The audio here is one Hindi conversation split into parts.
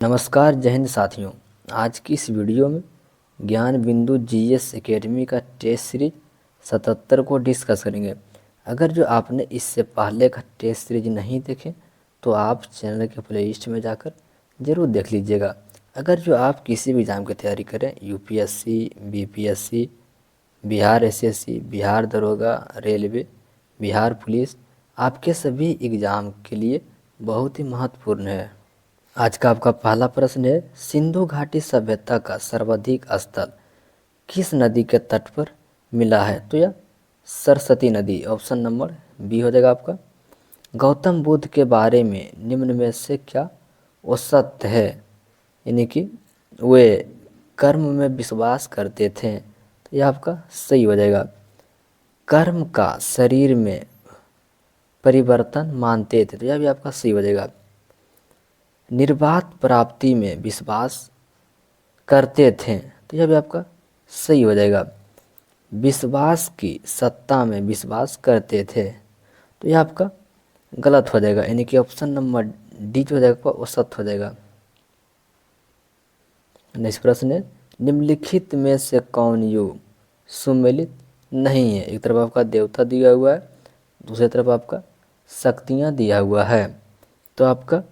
नमस्कार जय हिंद साथियों। आज की इस वीडियो में ज्ञान बिंदु जीएस एकेडमी का टेस्ट सीरीज 77 को डिस्कस करेंगे। अगर जो आपने इससे पहले का टेस्ट सीरीज नहीं देखे तो आप चैनल के प्लेलिस्ट में जाकर ज़रूर देख लीजिएगा। अगर जो आप किसी भी एग्ज़ाम की तैयारी करें, UPSC, BPSC, Bihar SSC, Bihar दरोगा, रेलवे, बिहार पुलिस, आपके सभी एग्ज़ाम के लिए बहुत ही महत्वपूर्ण है। आज का आपका पहला प्रश्न है, सिंधु घाटी सभ्यता का सर्वाधिक स्थल किस नदी के तट पर मिला है? तो यह सरस्वती नदी, ऑप्शन नंबर बी हो जाएगा आपका। गौतम बुद्ध के बारे में निम्न में से क्या असत्य है? यानी कि वे कर्म में विश्वास करते थे, तो यह आपका सही हो जाएगा। कर्म का शरीर में परिवर्तन मानते थे, तो यह भी आपका सही हो जाएगा। निर्बाध प्राप्ति में विश्वास करते थे, तो यह भी आपका सही हो जाएगा। विश्वास की सत्ता में विश्वास करते थे, तो यह आपका गलत हो जाएगा, यानी कि ऑप्शन नंबर डी जो हो जाएगा वो सत्य हो जाएगा। नेक्स्ट प्रश्न है, निम्नलिखित में से कौन युग सुमेलित नहीं है? एक तरफ आपका देवता दिया हुआ है, दूसरी तरफ आपका शक्तियाँ दिया हुआ है। तो आपका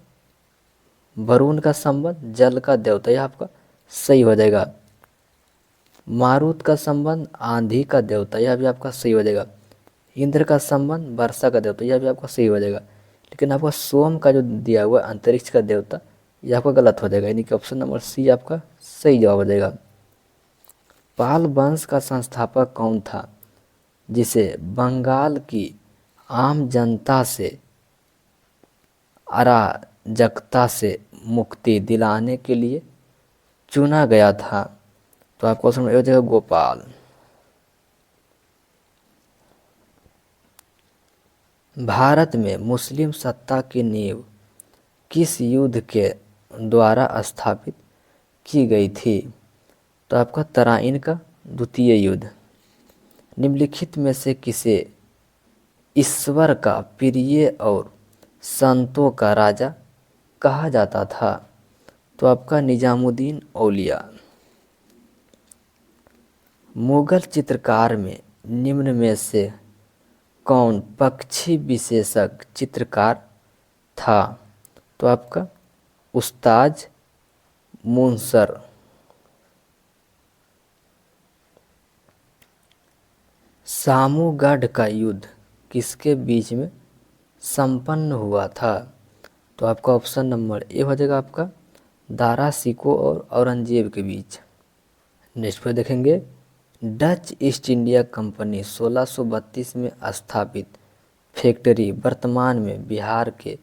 वरुण का संबंध जल का देवता, यह आपका सही हो जाएगा। मारुत का संबंध आंधी का देवता, यह भी आपका सही हो जाएगा। इंद्र का संबंध वर्षा का देवता, यह भी आपका सही हो जाएगा। लेकिन आपका सोम का जो दिया हुआ अंतरिक्ष का देवता, यह आपका गलत हो जाएगा, यानी कि ऑप्शन नंबर सी आपका सही जवाब हो जाएगा। पाल वंश का संस्थापक कौन था जिसे बंगाल की आम जनता से अराजकता से मुक्ति दिलाने के लिए चुना गया था? तो आपको ऑप्शन हो जाएगा गोपाल। भारत में मुस्लिम सत्ता की नींव किस युद्ध के द्वारा स्थापित की गई थी? तो आपका तराइन का द्वितीय युद्ध। निम्नलिखित में से किसे ईश्वर का प्रिय और संतों का राजा कहा जाता था? तो आपका निजामुद्दीन औलिया। मुगल चित्रकार में निम्न में से कौन पक्षी विशेषज्ञ चित्रकार था? तो आपका उस्ताद मुंसर। सामूगढ़ का युद्ध किसके बीच में संपन्न हुआ था? तो आपका ऑप्शन नंबर ए हो जाएगा आपका दारा सिको और औरंगजेब के बीच। नेक्स्ट पर देखेंगे, डच ईस्ट इंडिया कंपनी 1632 में स्थापित फैक्ट्री वर्तमान में बिहार के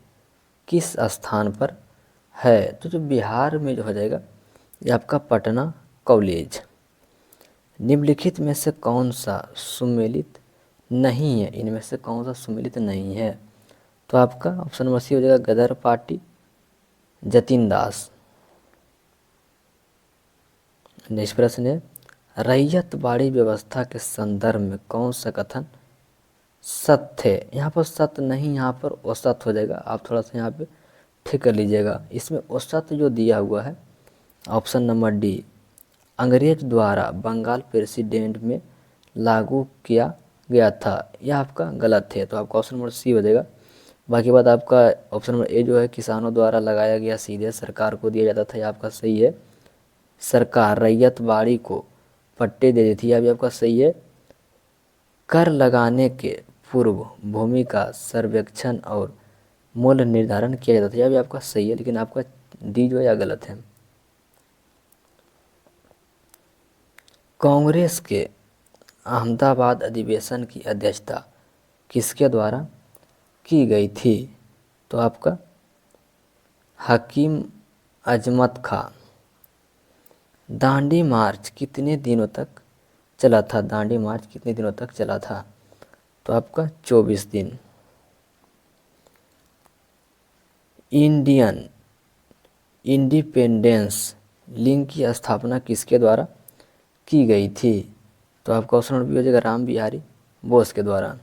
किस स्थान पर है? तो जो बिहार में जो हो जाएगा ये आपका पटना कॉलेज। निम्नलिखित में से कौन सा सुमेलित नहीं है? इनमें से कौन सा सुमेलित नहीं है? तो आपका ऑप्शन नंबर सी हो जाएगा गदर पार्टी, जतिन दास। नेक्स्ट प्रश्न है, रैयतवाड़ी व्यवस्था के संदर्भ में कौन सा कथन सत्य है? यहाँ पर सत्य नहीं, यहाँ पर असत्य हो जाएगा। आप थोड़ा सा यहाँ पे ठीक कर लीजिएगा। इसमें असत्य जो दिया हुआ है ऑप्शन नंबर डी, अंग्रेज द्वारा बंगाल प्रेसिडेंट में लागू किया गया था, यह आपका गलत है। तो आपका ऑप्शन नंबर सी हो जाएगा। बाकी बात आपका ऑप्शन नंबर ए जो है किसानों द्वारा लगाया गया सीधे सरकार को दिया जाता था, यह आपका सही है। सरकार रैयतवाड़ी को पट्टे दे देती है, अभी आपका सही है। कर लगाने के पूर्व भूमि का सर्वेक्षण और मूल्य निर्धारण किया जाता था, यह भी आपका सही है। लेकिन आपका डी जो है यह गलत है। कांग्रेस के अहमदाबाद अधिवेशन की अध्यक्षता किसके द्वारा की गई थी? तो आपका हकीम अजमत खां। दांडी मार्च कितने दिनों तक चला था? दांडी मार्च कितने दिनों तक चला था? तो आपका 24 दिन। इंडियन इंडिपेंडेंस लीग की स्थापना किसके द्वारा की गई थी? तो आपका ऑप्शन नंबर बी हो जाएगा राम बिहारी बोस के द्वारा।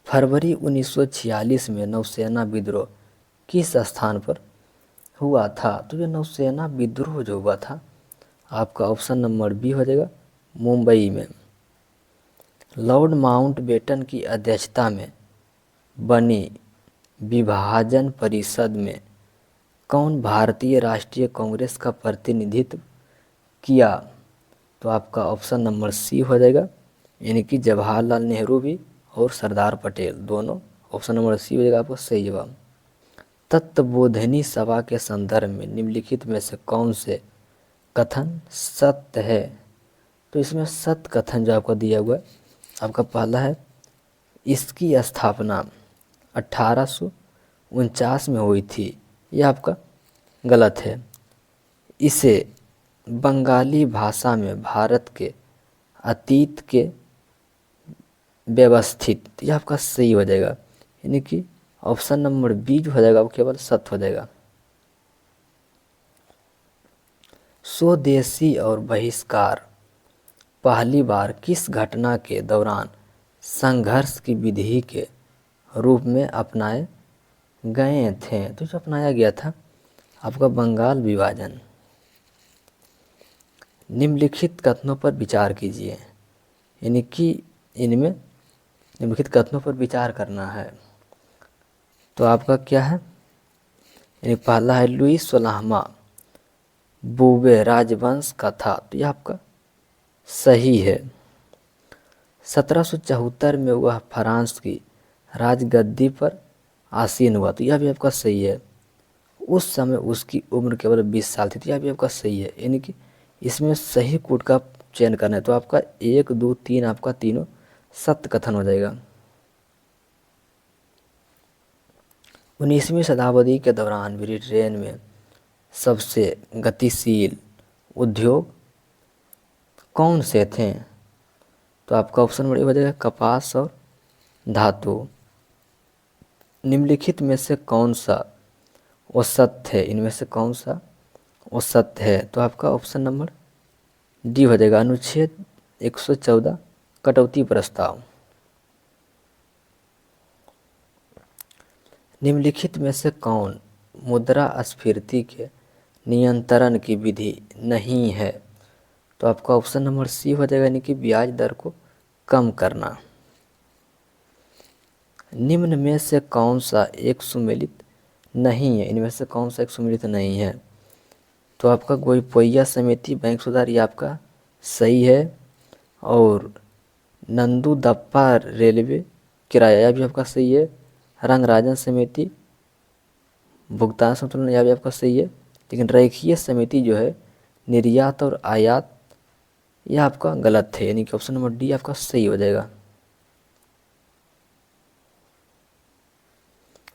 फरवरी 1946 में नौसेना विद्रोह किस स्थान पर हुआ था? तो ये नौसेना विद्रोह जो हुआ था, आपका ऑप्शन नंबर बी हो जाएगा, मुंबई में। लॉर्ड माउंटबेटन की अध्यक्षता में बनी विभाजन परिषद में कौन भारतीय राष्ट्रीय कांग्रेस का प्रतिनिधित्व किया? तो आपका ऑप्शन नंबर सी हो जाएगा, यानी कि जवाहरलाल नेहरू भी और सरदार पटेल दोनों। ऑप्शन नंबर सी हो जाएगा आपका सही जवाब। तत्वबोधिनी सभा के संदर्भ में निम्नलिखित में से कौन से कथन सत्य है? तो इसमें सत्य कथन जो आपका दिया हुआ है, आपका पहला है इसकी स्थापना 1849 में हुई थी, यह आपका गलत है। इसे बंगाली भाषा में भारत के अतीत के व्यवस्थित, यह आपका सही हो जाएगा, यानी कि ऑप्शन नंबर बी जो हो जाएगा वो केवल सत्य हो जाएगा। स्वदेशी और बहिष्कार पहली बार किस घटना के दौरान संघर्ष की विधि के रूप में अपनाए गए थे? तो जो अपनाया गया था आपका बंगाल विभाजन। निम्नलिखित कथनों पर विचार कीजिए, यानी कि इनमें निम्नलिखित कथनों पर विचार करना है। तो आपका क्या है, यानी पहला है लुई 16वां बुबे राजवंश का था, तो यह आपका सही है। 1774 में वह फ्रांस की राजगद्दी पर आसीन हुआ, तो यह भी आपका सही है। उस समय उसकी उम्र केवल 20 साल थी, तो यह भी आपका सही है, यानी कि इसमें सही कोड का चयन करना है। तो आपका 1, 2, 3 आपका तीनों सत्य कथन हो जाएगा। 19वीं शताब्दी के दौरान ब्रिटेन में सबसे गतिशील उद्योग कौन से थे? तो आपका ऑप्शन नंबर ए हो जाएगा कपास और धातु। निम्नलिखित में से कौन सा औसत है? इनमें से कौन सा औसत है? तो आपका ऑप्शन नंबर डी हो जाएगा, अनुच्छेद 114 कटौती प्रस्ताव। निम्नलिखित में से कौन मुद्रास्फीति के नियंत्रण की विधि नहीं है? तो आपका ऑप्शन नंबर सी हो जाएगा, यानी कि ब्याज दर को कम करना। निम्न में से कौन सा एक सुमेलित नहीं है? इनमें से कौन सा एक सुमेलित नहीं है? तो आपका गोइपोइया समिति बैंक सुधार ये आपका सही है, और नंदूदप्पा रेलवे किराया भी आपका सही है। रंगराजन समिति भुगतान संतुलन यह भी आपका सही है, लेकिन रेखीय समिति जो है निर्यात और आयात यह आपका गलत है, यानी कि ऑप्शन नंबर डी आपका सही हो जाएगा।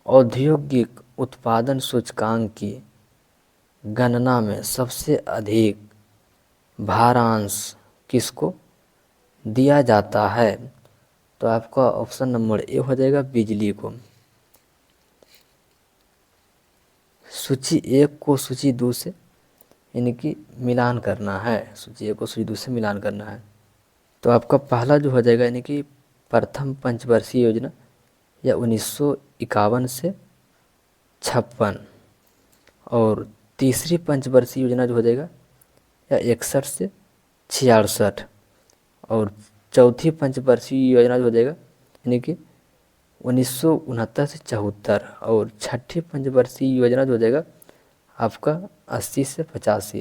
औद्योगिक उत्पादन सूचकांक की गणना में सबसे अधिक भारांश किसको दिया जाता है? तो आपका ऑप्शन नंबर ए हो जाएगा बिजली को। सूची 1 को सूची 2 से यानी कि मिलान करना है, सूची 1 को सूची 2 से मिलान करना है। तो आपका पहला जो हो जाएगा, यानी कि प्रथम पंचवर्षीय योजना या 1951 से 56, और तीसरी पंचवर्षीय योजना जो हो जाएगा या 61 से 66, और चौथी पंचवर्षीय योजना जो हो जाएगा यानी कि 1969 से 74, और छठी पंचवर्षीय योजना जो हो जाएगा आपका 80 से 85,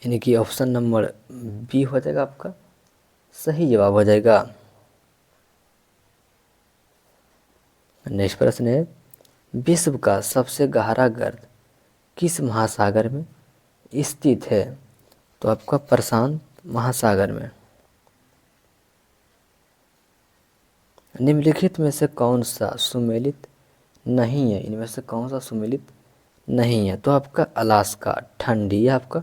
यानी कि ऑप्शन नंबर बी हो जाएगा आपका सही जवाब हो जाएगा। नेक्स्ट प्रश्न है, विश्व का सबसे गहरा गर्त किस महासागर में स्थित है? तो आपका प्रशांत महासागर में। निम्नलिखित में से कौन सा सुमेलित नहीं है? इनमें से कौन सा सुमेलित नहीं है? तो आपका अलास्का ठंडी है, आपका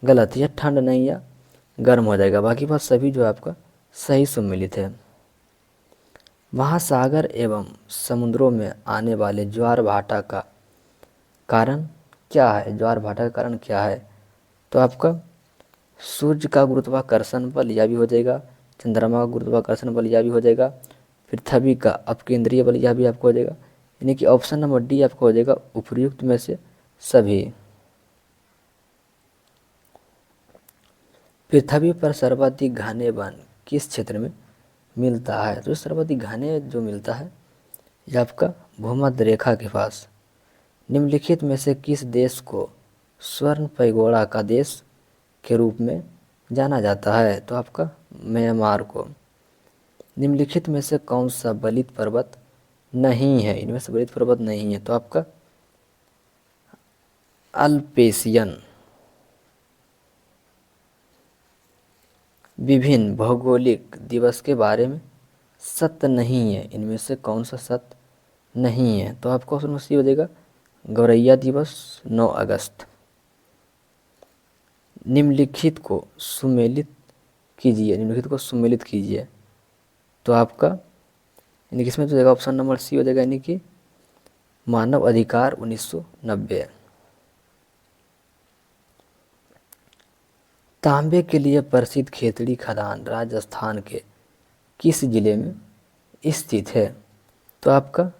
गलत है, ठंड नहीं है, गर्म हो जाएगा। बाकी बात सभी जो है आपका सही सुमेलित है। महासागर एवं समुद्रों में आने वाले ज्वार भाटा का कारण क्या है? ज्वार भाटा का कारण क्या है? तो आपका सूर्य का गुरुत्वाकर्षण बल यह भी हो जाएगा, चंद्रमा का गुरुत्वाकर्षण बल यह भी हो जाएगा, पृथ्वी का अपकेंद्रीय बल यह भी आपको हो जाएगा, यानी कि ऑप्शन नंबर डी आपका हो जाएगा उपयुक्त में से सभी। पृथ्वी पर सर्वाधिक घने वन किस क्षेत्र में मिलता है? तो सर्वाधिक घने जो मिलता है ये आपका भूमध्य रेखा के पास। निम्नलिखित में से किस देश को स्वर्ण पैगोड़ा का देश के रूप में जाना जाता है? तो आपका म्यांमार को। निम्नलिखित में से कौन सा बलित पर्वत नहीं है? इनमें से बलित पर्वत नहीं है तो आपका अल्पेशियन। विभिन्न भौगोलिक दिवस के बारे में सत्य नहीं है, इनमें से कौन सा सत्य नहीं है? तो आपको ऑप्शन सी हो जाएगा गौरैया दिवस 9 अगस्त। निम्नलिखित को सुमेलित कीजिए, निम्नलिखित को सुमेलित कीजिए तो आपका यानी कि इसमें तो जाएगा ऑप्शन नंबर सी हो जाएगा, यानी कि मानव अधिकार 1990। तांबे के लिए प्रसिद्ध खेतड़ी खदान राजस्थान के किस जिले में स्थित है? तो आपका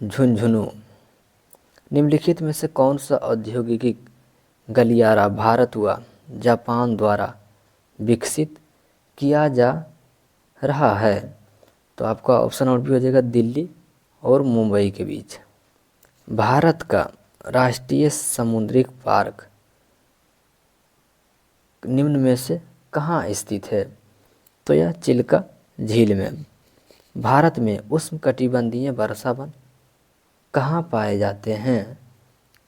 झुंझुनू। निम्नलिखित में से कौन सा औद्योगिक गलियारा भारत व जापान द्वारा विकसित किया जा रहा है? तो आपका ऑप्शन नंबर बी हो जाएगा दिल्ली और मुंबई के बीच। भारत का राष्ट्रीय समुद्री पार्क निम्न में से कहाँ स्थित है? तो यह चिल्का झील में। भारत में उष्णकटिबंधीय वर्षा वन कहाँ पाए जाते हैं?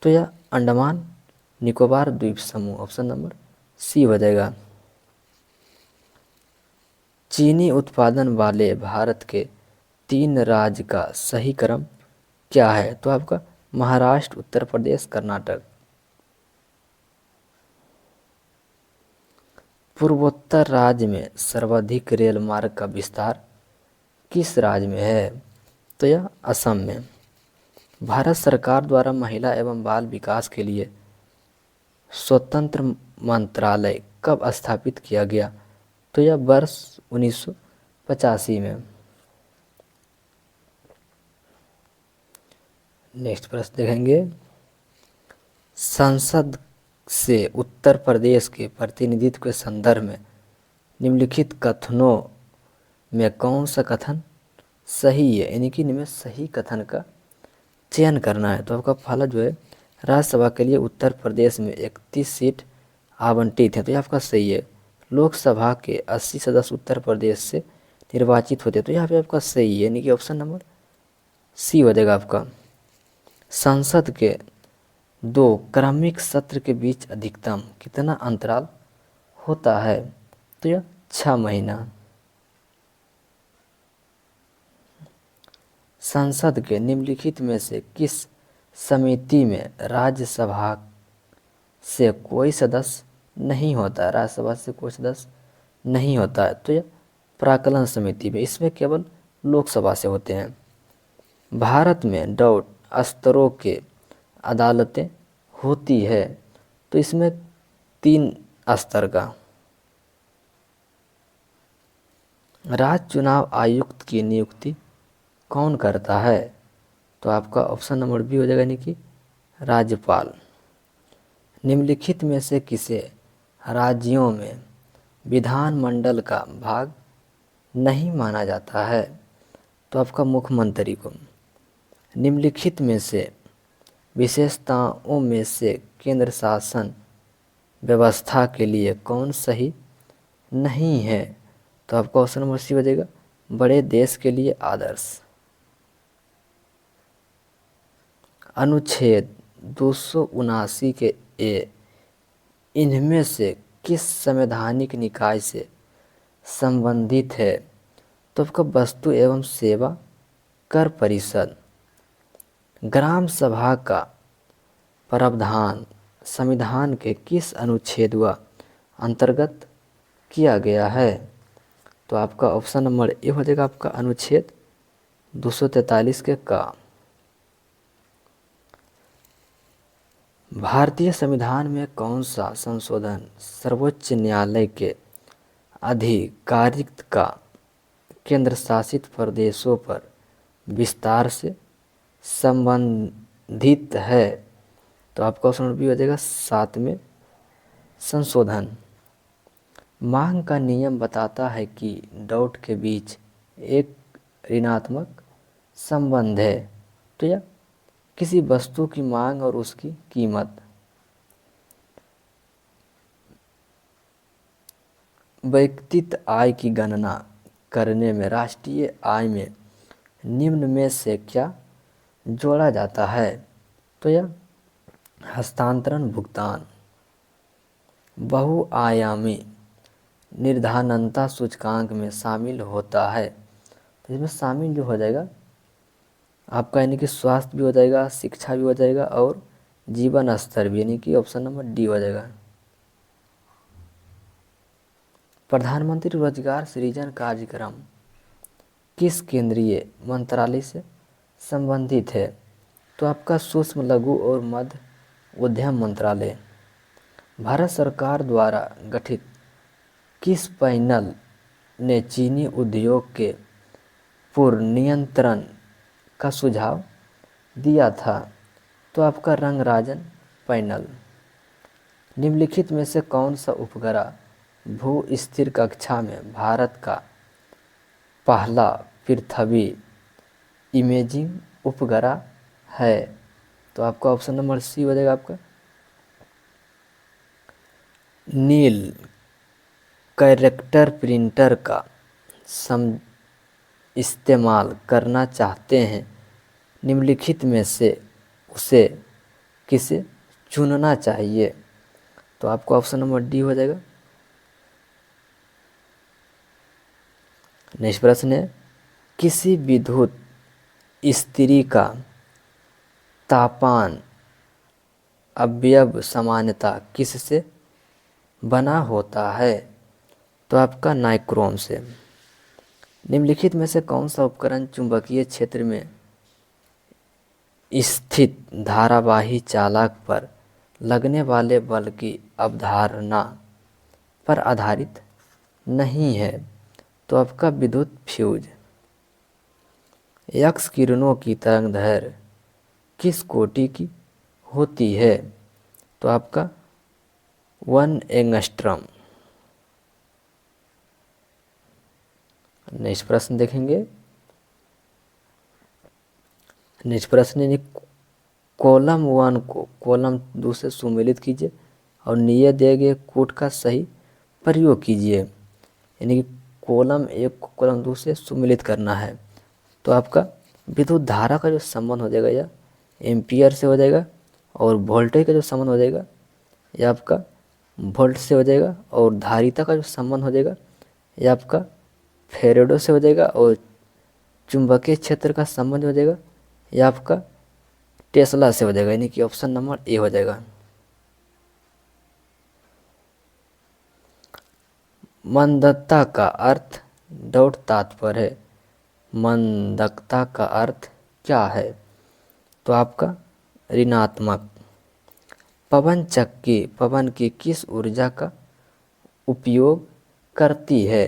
तो यह अंडमान निकोबार द्वीप समूह, ऑप्शन नंबर सी हो जाएगा। चीनी उत्पादन वाले भारत के 3 राज्य का सही क्रम क्या है? तो आपका महाराष्ट्र, उत्तर प्रदेश, कर्नाटक। पूर्वोत्तर राज्य में सर्वाधिक रेल मार्ग का विस्तार किस राज्य में है? तो यह असम में। भारत सरकार द्वारा महिला एवं बाल विकास के लिए स्वतंत्र मंत्रालय कब स्थापित किया गया? तो यह वर्ष 1985 में। नेक्स्ट प्रश्न देखेंगे, संसद से उत्तर प्रदेश के प्रतिनिधित्व के संदर्भ में निम्नलिखित कथनों में कौन सा कथन सही है? यानी कि इनमें सही कथन का चयन करना है। तो आपका पहला जो है, राज्यसभा के लिए उत्तर प्रदेश में 31 सीट आवंटित है, तो ये आपका सही है। लोकसभा के 80 सदस्य उत्तर प्रदेश से निर्वाचित होते हैं, तो यहाँ पे आपका सही है, यानी कि ऑप्शन नंबर सी हो जाएगा आपका। संसद के 2 क्रमिक सत्र के बीच अधिकतम कितना अंतराल होता है? तो यह 6 महीना। संसद के निम्नलिखित में से किस समिति में राज्यसभा से कोई सदस्य नहीं होता है? राज्यसभा से कोई सदस्य नहीं होता है, तो यह प्राक्कलन समिति में। इसमें केवल लोकसभा से होते हैं। भारत में डॉट स्तरों के अदालतें होती है, तो इसमें 3 स्तर का। राज्य चुनाव आयुक्त की नियुक्ति कौन करता है? तो आपका ऑप्शन नंबर बी हो जाएगा, यानी कि राज्यपाल। निम्नलिखित में से किसे राज्यों में विधानमंडल का भाग नहीं माना जाता है? तो आपका मुख्यमंत्री को। निम्नलिखित में से विशेषताओं में से केंद्र शासन व्यवस्था के लिए कौन सही नहीं है? तो आपका ऑप्शन नंबर सी हो जाएगा बड़े देश के लिए आदर्श। अनुच्छेद 279 के इनमें से किस संवैधानिक निकाय से संबंधित है? तो आपका वस्तु एवं सेवा कर परिषद। ग्राम सभा का प्रावधान संविधान के किस अनुच्छेद व अंतर्गत किया गया है? तो आपका ऑप्शन नंबर ए हो जाएगा आपका अनुच्छेद 243 के का। भारतीय संविधान में कौन सा संशोधन सर्वोच्च न्यायालय के अधिकारित्व का केंद्र शासित प्रदेशों पर विस्तार से संबंधित है। तो आपका ऑप्शन नंबर बी हो जाएगा 7वें संशोधन। मांग का नियम बताता है कि डॉट के बीच एक ऋणात्मक संबंध है। तो यह किसी वस्तु की मांग और उसकी कीमत। व्यक्तिगत आय की गणना करने में राष्ट्रीय आय में निम्न में से क्या जोड़ा जाता है? तो यह हस्तांतरण भुगतान, बहुआयामी निर्धारणता सूचकांक में शामिल होता है। तो इसमें शामिल जो हो जाएगा आपका यानी कि स्वास्थ्य भी हो जाएगा, शिक्षा भी हो जाएगा और जीवन स्तर भी, यानी कि ऑप्शन नंबर डी हो जाएगा। प्रधानमंत्री रोजगार सृजन कार्यक्रम किस केंद्रीय मंत्रालय से संबंधित है? तो आपका सूक्ष्म लघु और मध्य उद्यम मंत्रालय। भारत सरकार द्वारा गठित किस पैनल ने चीनी उद्योग के पूर्ण नियंत्रण का सुझाव दिया था? तो आपका रंगराजन पैनल। निम्नलिखित में से कौन सा उपग्रह भू स्थिर कक्षा में भारत का पहला पृथ्वी इमेजिंग उपग्रह है? तो आपका ऑप्शन नंबर सी हो जाएगा आपका नील कैरेक्टर प्रिंटर का इस्तेमाल करना चाहते हैं, निम्नलिखित में से उसे किसे चुनना चाहिए? तो आपको ऑप्शन नंबर डी हो जाएगा। नेक्स्ट प्रश्न है, किसी विद्युत इस्त्री का तापमान अवयव सामान्यता किससे बना होता है? तो आपका नाइक्रोम से। निम्नलिखित में से कौन सा उपकरण चुंबकीय क्षेत्र में स्थित धारावाही चालक पर लगने वाले बल की अवधारणा पर आधारित नहीं है? तो आपका विद्युत फ्यूज। एक्स किरणों की तरंगदैर्घ्य किस कोटि की होती है? तो आपका 1 एंगस्ट्रॉम। नेक्स्ट प्रश्न देखेंगे। नेक्स्ट प्रश्न है, कॉलम 1 को कॉलम 2 से सुमेलित कीजिए और नीचे दिए गए कोड का सही प्रयोग कीजिए। यानी कि कॉलम 1 को कॉलम 2 से सुमेलित करना है। तो आपका विद्युत धारा का जो संबंध हो जाएगा यह एम्पियर से हो जाएगा और वोल्टेज का जो संबंध हो जाएगा यह आपका वोल्ट से हो जाएगा और धारिता का जो संबंध हो जाएगा यह आपका फेरेडो से हो जाएगा और चुंबकीय क्षेत्र का संबंध हो जाएगा यह आपका टेस्ला से हो जाएगा। यानी कि ऑप्शन नंबर ए हो जाएगा। मंदता का अर्थ डॉट तात्पर्य है। मंदता का अर्थ क्या है? तो आपका ऋणात्मक। पवन चक्की पवन की किस ऊर्जा का उपयोग करती है?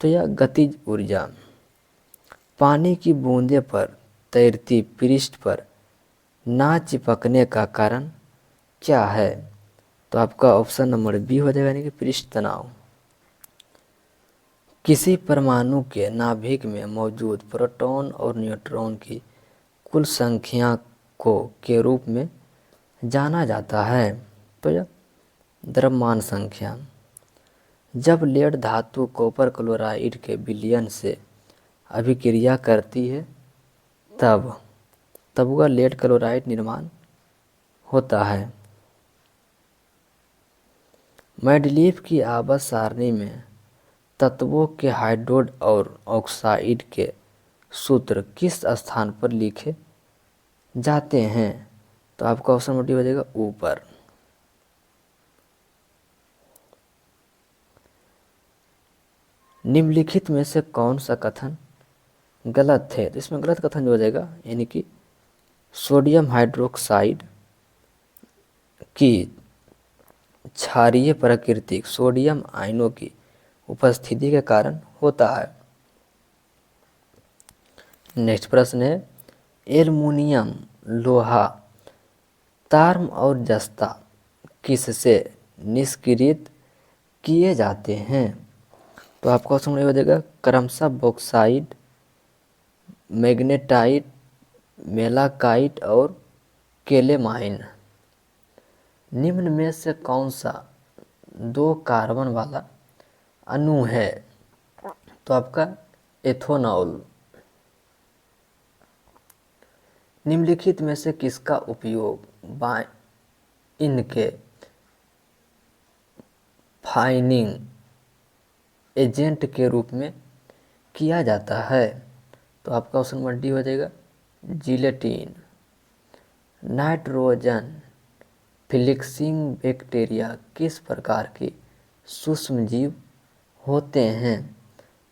तो यह गतिज ऊर्जा। पानी की बूंदे पर तैरती पृष्ठ पर ना चिपकने का कारण क्या है? तो आपका ऑप्शन नंबर बी हो जाएगा, यानी कि पृष्ठ तनाव। किसी परमाणु के नाभिक में मौजूद प्रोटॉन और न्यूट्रॉन की कुल संख्या को के रूप में जाना जाता है? तो यह द्रव्यमान संख्या। जब लेड धातु कॉपर क्लोराइड के विलयन से अभिक्रिया करती है तब वह लेड क्लोराइड निर्माण होता है। मेंडलीफ की आवर्त सारणी में तत्वों के हाइड्रोड और ऑक्साइड के सूत्र किस स्थान पर लिखे जाते हैं? तो आपका ऑप्शन नंबर डी हो जाएगा ऊपर। निम्नलिखित में से कौन सा कथन गलत है? तो इसमें गलत कथन जो हो जाएगा यानी कि सोडियम हाइड्रोक्साइड की क्षारीय प्रकृति सोडियम आयनों की उपस्थिति के कारण होता है। नेक्स्ट प्रश्न है, एल्युमिनियम, लोहा, ताम्र और जस्ता किससे निष्क्रिय किए जाते हैं? तो आपका ऑप्शन ये हो जाएगा क्रमशः बॉक्साइट, मैग्नेटाइट, मेलाकाइट और केलेमाइन। निम्न में से कौन सा 2 कार्बन वाला अणु है? तो आपका एथेनॉल। निम्नलिखित में से किसका उपयोग वाइन के फाइनिंग एजेंट के रूप में किया जाता है? तो आपका ऑप्शन नंबर डी हो जाएगा जिलेटिन। नाइट्रोजन फिक्सिंग बैक्टीरिया किस प्रकार के सूक्ष्म जीव होते हैं?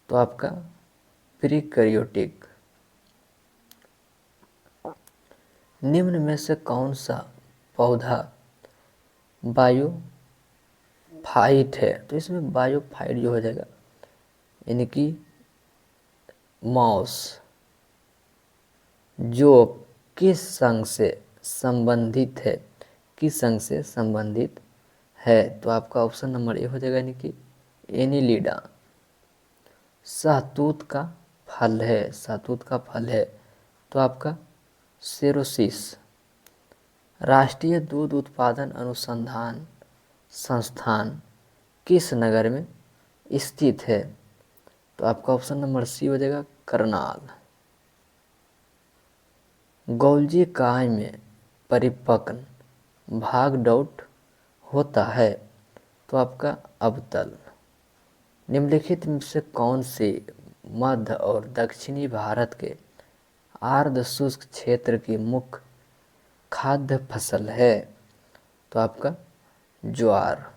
तो आपका प्रीकैरियोटिक। निम्न में से कौन सा पौधा बायोफाइट है? तो इसमें बायोफाइट जो हो जाएगा यानी कि मॉस, जो किस संघ से संबंधित है? किस संघ से संबंधित है? तो आपका ऑप्शन नंबर ए हो जाएगा यानी कि एनिलिडा। शहतूत का फल है, शहतूत का फल है तो आपका सेरोसिस। राष्ट्रीय दूध उत्पादन अनुसंधान संस्थान किस नगर में स्थित है? तो आपका ऑप्शन नंबर सी हो जाएगा करनाल। गोल्जी काय में परिपक्व भाग डॉट होता है? तो आपका अवतल। निम्नलिखित में से कौन सी मध्य और दक्षिणी भारत के आर्द्र शुष्क क्षेत्र की मुख्य खाद्य फसल है? तो आपका ज्वार।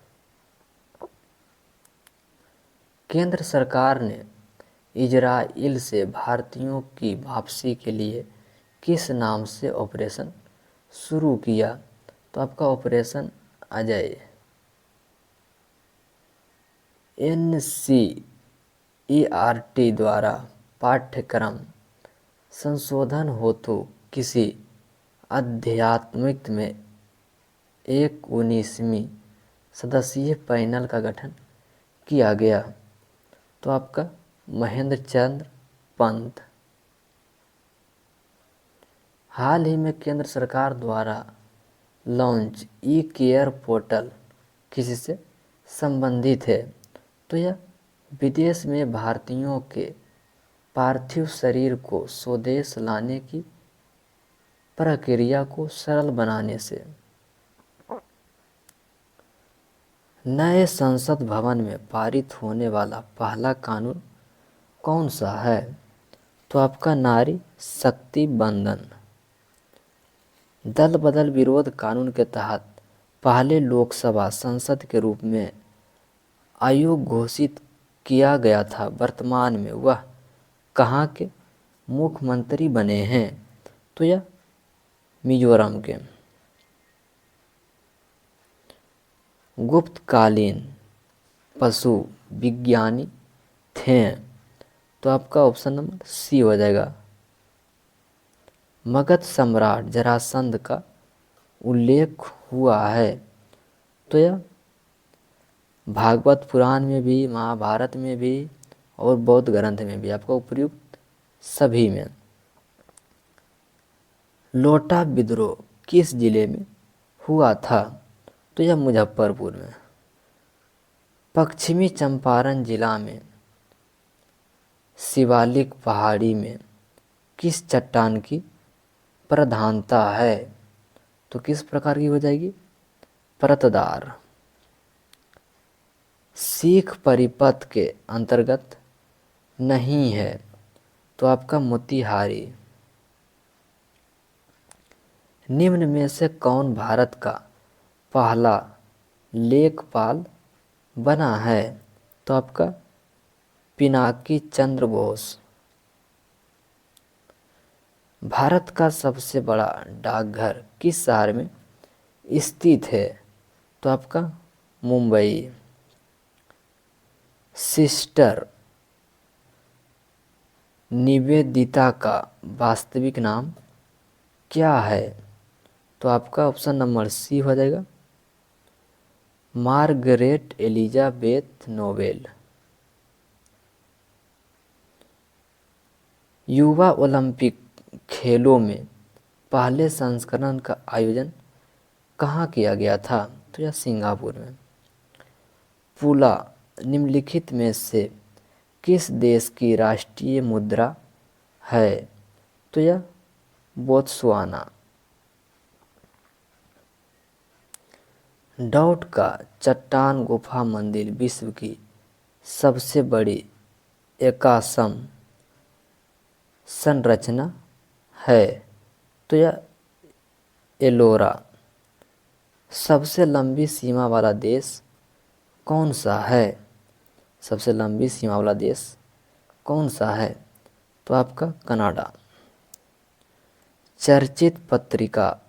केंद्र सरकार ने इजराइल से भारतीयों की वापसी के लिए किस नाम से ऑपरेशन शुरू किया? तो आपका ऑपरेशन अजय। NCERT द्वारा पाठ्यक्रम संशोधन हेतु किसी अध्यात्मिक में एक 19वीं सदस्यीय पैनल का गठन किया गया? तो आपका महेंद्र चंद्र पंत। हाल ही में केंद्र सरकार द्वारा लॉन्च ई केयर पोर्टल किससे संबंधित है? तो यह विदेश में भारतीयों के पार्थिव शरीर को स्वदेश लाने की प्रक्रिया को सरल बनाने से। नए संसद भवन में पारित होने वाला पहला कानून कौन सा है? तो आपका नारी शक्ति बंधन। दल बदल विरोध कानून के तहत पहले लोकसभा संसद के रूप में आयोग घोषित किया गया था, वर्तमान में वह कहाँ के मुख्यमंत्री बने हैं? तो यह मिजोरम के। गुप्तकालीन पशु विज्ञानी थे? तो आपका ऑप्शन नंबर सी हो जाएगा। मगध सम्राट जरासंध का उल्लेख हुआ है? तो यह भागवत पुराण में भी, महाभारत में भी और बौद्ध ग्रंथ में भी, आपका उपयुक्त सभी में। लोटा विद्रोह किस जिले में हुआ था? तो यह मुजफ्फरपुर में। पश्चिमी चंपारण जिला में शिवालिक पहाड़ी में किस चट्टान की प्रधानता है? तो किस प्रकार की हो जाएगी? परतदार। सिख परिपथ के अंतर्गत नहीं है? तो आपका मोतिहारी। निम्न में से कौन भारत का पहला लेखपाल बना है? तो आपका पिनाकी चंद्र बोस। भारत का सबसे बड़ा डाकघर किस शहर में स्थित है? तो आपका मुंबई। सिस्टर निवेदिता का वास्तविक नाम क्या है? तो आपका ऑप्शन नंबर सी हो जाएगा, मार्गरेट एलिजाबेथ नोबेल। युवा ओलंपिक खेलों में पहले संस्करण का आयोजन कहाँ किया गया था? तो यह सिंगापुर में। पुला निम्नलिखित में से किस देश की राष्ट्रीय मुद्रा है? तो यह बोत्सवाना। डॉट का चट्टान गुफा मंदिर विश्व की सबसे बड़ी एकाश्म संरचना है? तो यह एलोरा। सबसे लंबी सीमा वाला देश कौन सा है? सबसे लंबी सीमा वाला देश कौन सा है? तो आपका कनाडा। चर्चित पत्रिका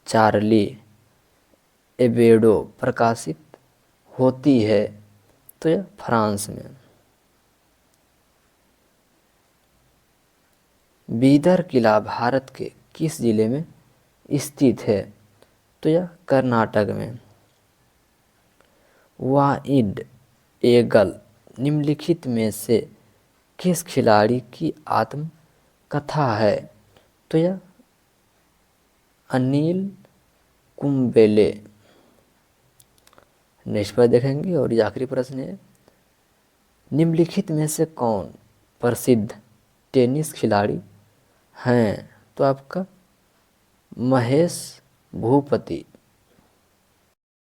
चार्ली एबेडो प्रकाशित होती है? तो यह फ्रांस में। बीदर किला भारत के किस जिले में स्थित है? तो यह कर्नाटक में। वाइड एगल निम्नलिखित में से किस खिलाड़ी की आत्मकथा है? तो यह अनिल कुंबले। नेक्स्ट पर देखेंगे और ये आखिरी प्रश्न है, निम्नलिखित में से कौन प्रसिद्ध टेनिस खिलाड़ी हैं? तो आपका महेश भूपति।